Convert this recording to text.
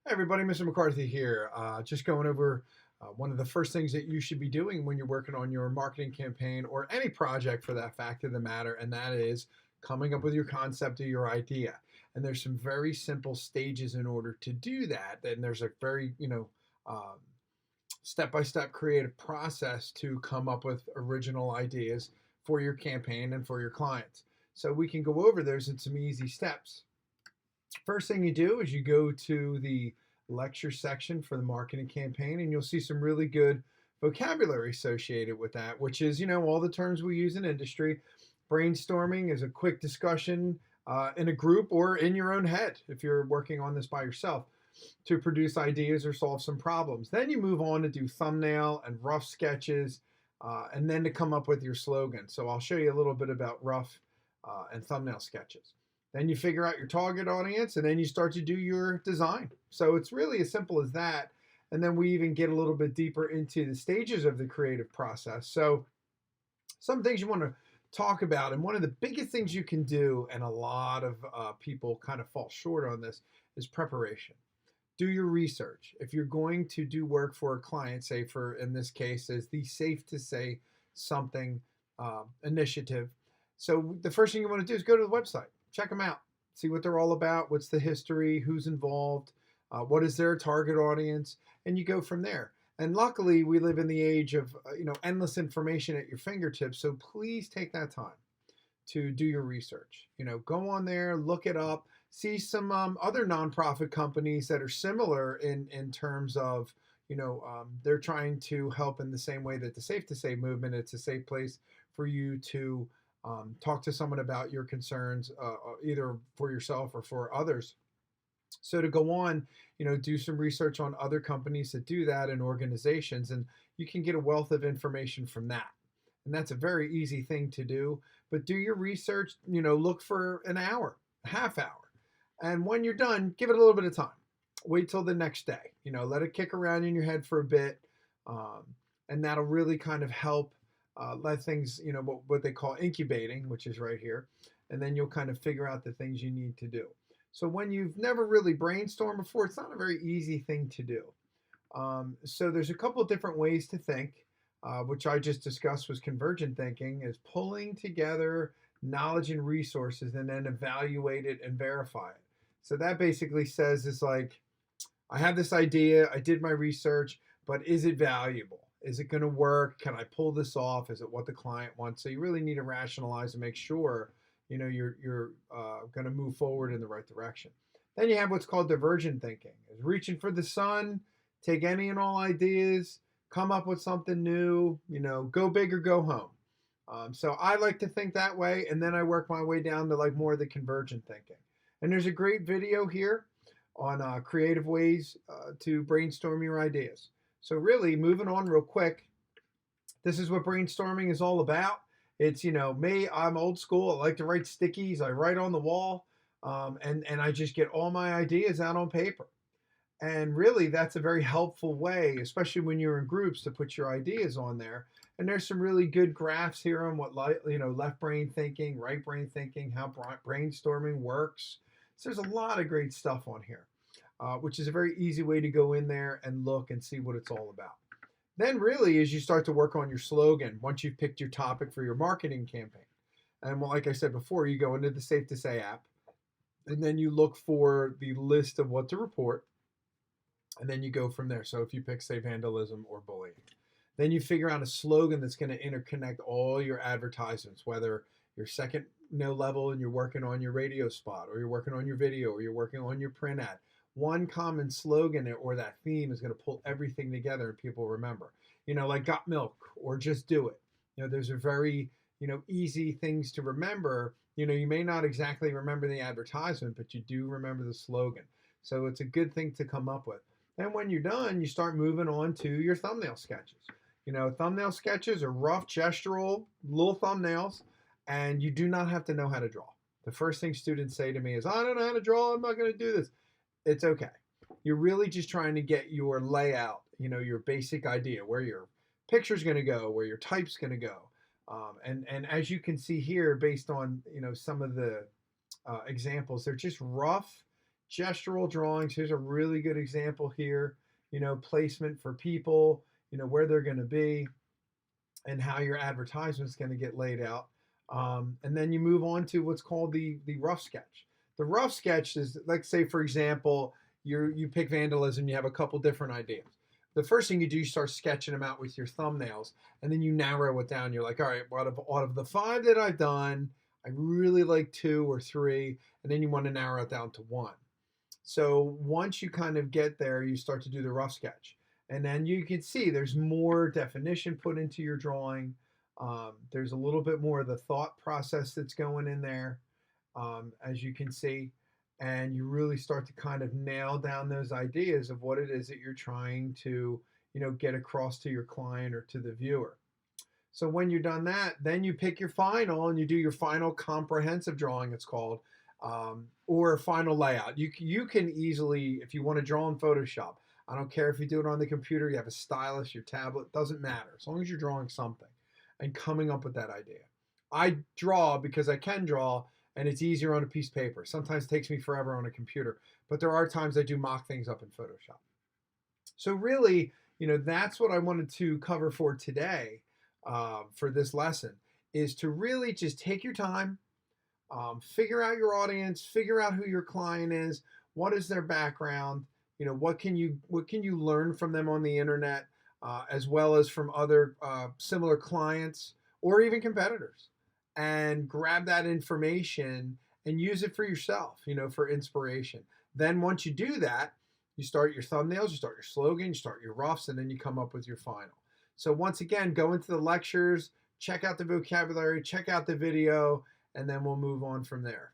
Hey everybody, Mr. McCarthy here. Just going over one of the first things that you should be doing when you're working on your marketing campaign or any project for that fact of the matter, and that is coming up with your concept or your idea. And there's some very simple stages in order to do that. And there's a very, um, step-by-step creative process to come up with original ideas for your campaign and for your clients. So we can go over those in some easy steps. First thing you do is you go to the lecture section for the marketing campaign, and you'll see some really good vocabulary associated with that, which is, all the terms we use in industry. Brainstorming is a quick discussion in a group or in your own head if you're working on this by yourself to produce ideas or solve some problems. Then you move on to do thumbnail and rough sketches, and then to come up with your slogan. So I'll show you a little bit about rough and thumbnail sketches. Then you figure out your target audience, and then you start to do your design. So it's really as simple as that. And then we even get a little bit deeper into the stages of the creative process. So some things you want to talk about, and one of the biggest things you can do, and a lot of people kind of fall short on this, is preparation. Do your research. If you're going to do work for a client, say for, in this case, is the Safe to Say Something initiative. So the first thing you want to do is go to the website. Check them out. See what they're all about. What's the history? Who's involved? What is their target audience? And you go from there. And luckily, we live in the age of endless information at your fingertips. So please take that time to do your research. Go on there, look it up, see some other nonprofit companies that are similar in terms of they're trying to help in the same way that the Safe to Say movement. It's a safe place for you to talk to someone about your concerns, either for yourself or for others. So to go on, do some research on other companies that do that and organizations, and you can get a wealth of information from that. And that's a very easy thing to do. But do your research, look for an hour, a half hour. And when you're done, give it a little bit of time. Wait till the next day. Let it kick around in your head for a bit. And that'll really kind of help let things, what they call incubating, which is right here. And then you'll kind of figure out the things you need to do. So when you've never really brainstormed before, it's not a very easy thing to do. So there's a couple of different ways to think, which I just discussed was convergent thinking, is pulling together knowledge and resources and then evaluate it and verify it. So that basically says it's like, I have this idea, I did my research, but is it valuable? Is it going to work? Can I pull this off? Is it what the client wants? So you really need to rationalize and make sure you're going to move forward in the right direction. Then you have what's called divergent thinking, is reaching for the sun, take any and all ideas, come up with something new, go big or go home. So I like to think that way, and then I work my way down to like more of the convergent thinking. And there's a great video here on creative ways to brainstorm your ideas. So really, moving on real quick, this is what brainstorming is all about. It's, me, I'm old school. I like to write stickies. I write on the wall, and I just get all my ideas out on paper. And really, that's a very helpful way, especially when you're in groups, to put your ideas on there. And there's some really good graphs here on what, left brain thinking, right brain thinking, how brainstorming works. So there's a lot of great stuff on here, which is a very easy way to go in there and look and see what it's all about. Then really, as you start to work on your slogan, once you've picked your topic for your marketing campaign, and like I said before, you go into the Safe to Say app, and then you look for the list of what to report, and then you go from there. So if you pick, say, vandalism or bullying, then you figure out a slogan that's going to interconnect all your advertisements, whether you're second level and you're working on your radio spot, or you're working on your video, or you're working on your print ad. One common slogan or that theme is going to pull everything together and people remember. Like got milk or just do it. Those are very, easy things to remember. You may not exactly remember the advertisement, but you do remember the slogan. So it's a good thing to come up with. Then when you're done, you start moving on to your thumbnail sketches. Thumbnail sketches are rough, gestural, little thumbnails, and you do not have to know how to draw. The first thing students say to me is, I don't know how to draw, I'm not going to do this. It's okay. You're really just trying to get your layout, your basic idea, where your picture's going to go, where your type's going to go. And as you can see here, based on, some of the examples, they're just rough, Gestural drawings, here's a really good example here. Placement for people, where they're going to be and how your advertisement is going to get laid out. And then you move on to what's called the rough sketch. The rough sketch is, let's say, for example, you pick vandalism, you have a couple different ideas. The first thing you do, you start sketching them out with your thumbnails, and then you narrow it down. You're like, all right, out of the 5 that I've done, I really like 2 or 3, and then you want to narrow it down to 1. So once you kind of get there, you start to do the rough sketch. And then you can see there's more definition put into your drawing. There's a little bit more of the thought process that's going in there, as you can see. And you really start to kind of nail down those ideas of what it is that you're trying to, get across to your client or to the viewer. So when you're done that, then you pick your final and you do your final comprehensive drawing, it's called, or final layout. You can easily, if you want to draw in Photoshop, I don't care if you do it on the computer, you have a stylus, your tablet, doesn't matter. As long as you're drawing something and coming up with that idea. I draw because I can draw and it's easier on a piece of paper. Sometimes it takes me forever on a computer, but there are times I do mock things up in Photoshop. So really, that's what I wanted to cover for today, for this lesson, is to really just take your time, figure out your audience, figure out who your client is, what is their background, what can you learn from them on the internet, as well as from other similar clients or even competitors, and grab that information and use it for yourself, for inspiration. Then once you do that, you start your thumbnails, you start your slogan, you start your roughs, and then you come up with your final. So once again, go into the lectures, check out the vocabulary, check out the video, and then we'll move on from there.